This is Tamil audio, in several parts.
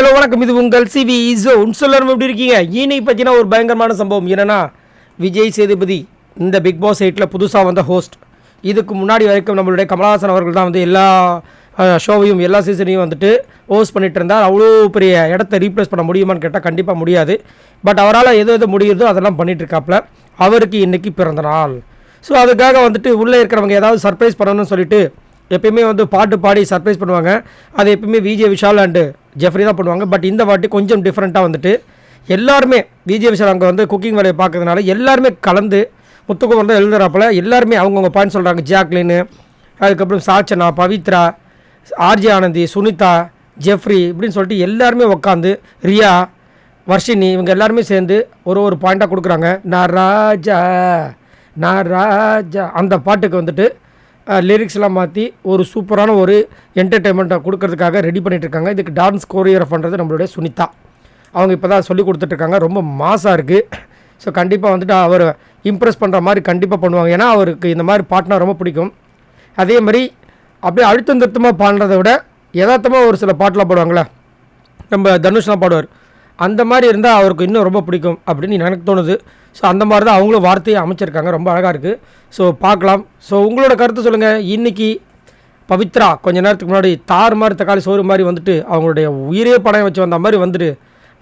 ஹலோ வணக்கம். இது உங்கள் சிவி ஜோன். சொல்லணும் எப்படி இருக்கீங்க? இன்னைக்கு பார்த்தீங்கன்னா ஒரு பயங்கரமான சம்பவம் என்னென்னா, விஜய் சேதுபதி இந்த பிக் பாஸ் 8ல் புதுசாக வந்த ஹோஸ்ட். இதுக்கு முன்னாடி வரைக்கும் நம்மளுடைய கமலஹாசன் அவர்கள் தான் வந்து எல்லா ஷோவையும் எல்லா சீசனையும் வந்துட்டு ஹோஸ்ட் பண்ணிட்டு இருந்தார். அவ்வளோ பெரிய இடத்த ரீப்ளேஸ் பண்ண முடியுமான்னு கேட்டால் கண்டிப்பாக முடியாது. பட் அவரால் எது முடியுதோ அதெல்லாம் பண்ணிகிட்டு இருக்காப்புல. அவருக்கு இன்றைக்கி பிறந்த நாள். ஸோ அதுக்காக வந்துட்டு உள்ளே இருக்கிறவங்க ஏதாவது சர்ப்ரைஸ் பண்ணணும்னு சொல்லிட்டு எப்பயுமே வந்து பாட்டு பாடி சர்ப்ரைஸ் பண்ணுவாங்க. அது எப்பயுமே விஜய் விஷால் அண்டு ஜெஃப்ரி தான் பண்ணுவாங்க. பட் இந்த வாட்டி கொஞ்சம் டிஃப்ரெண்ட்டாக வந்துட்டு எல்லாருமே விஜய் விஷால் அங்கே வந்து குக்கிங் வேலையை பார்க்கறதுனால எல்லாருமே கலந்து முத்துக்குமர் தான் எழுதுறாப்புல. எல்லாருமே அவங்கவுங்க பாயிண்ட் சொல்கிறாங்க. ஜாக்லின்னு, அதுக்கப்புறம் சாச்சனா, பவித்ரா, ஆர்ஜே ஆனந்தி, சுனிதா, ஜெஃப்ரி இப்படின்னு சொல்லிட்டு எல்லாருமே உட்காந்து, ரியா, வர்ஷினி இவங்க எல்லாருமே சேர்ந்து ஒரு பாயிண்ட்டாக கொடுக்குறாங்க. நான் ராஜா அந்த பாட்டுக்கு வந்துட்டு லிரிக்ஸ்லாம் மாற்றி ஒரு சூப்பரான ஒரு என்டர்டெயின்மெண்ட்டை கொடுக்கறதுக்காக ரெடி பண்ணிகிட்ருக்காங்க. இதுக்கு டான்ஸ் கோரியோகிராஃப் பண்ணுறது நம்மளுடைய சுனிதா. அவங்க இப்போ தான் சொல்லி கொடுத்துட்ருக்காங்க. ரொம்ப மாசாக இருக்குது. ஸோ கண்டிப்பாக வந்துட்டு அவர் இம்ப்ரெஸ் பண்ணுற மாதிரி கண்டிப்பாக பண்ணுவாங்க. ஏன்னா அவருக்கு இந்த மாதிரி பாட்டுனா ரொம்ப பிடிக்கும். அதே மாதிரி அப்படியே அழுத்தம் திருத்தமாக பாடுறதை விட யதார்த்தமாக ஒரு சில பாட்டெலாம் பாடுவாங்களே, நம்ம தனுஷ்லாம் பாடுவார். அந்த மாதிரி இருந்தால் அவருக்கு இன்னும் ரொம்ப பிடிக்கும் அப்படின்னு எனக்கு தோணுது. ஸோ அந்த மாதிரி தான் அவங்களும் வார்த்தையை அமைச்சிருக்காங்க. ரொம்ப அழகாக இருக்குது. ஸோ பார்க்கலாம். ஸோ உங்களோட கருத்து சொல்லுங்கள். இன்றைக்கி பவித்ரா கொஞ்ச நேரத்துக்கு முன்னாடி தார் மாதிரி தக்காளி சோறு மாதிரி வந்துட்டு அவங்களுடைய உயிரே படம் வச்சு வந்த மாதிரி வந்துட்டு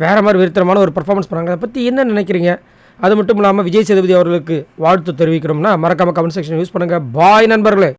வேறு மாதிரி விருத்தரமான ஒரு பர்ஃபார்மன்ஸ் பண்ணாங்க. அதை பற்றி என்ன நினைக்கிறீங்க? அது மட்டும் இல்லாமல் விஜய் சேதுபதி அவர்களுக்கு வாழ்த்து தெரிவிக்கிறோம்னா மறக்காமல் கமெண்ட் செக்ஷன் யூஸ் பண்ணுங்கள். பாய் நண்பர்களே.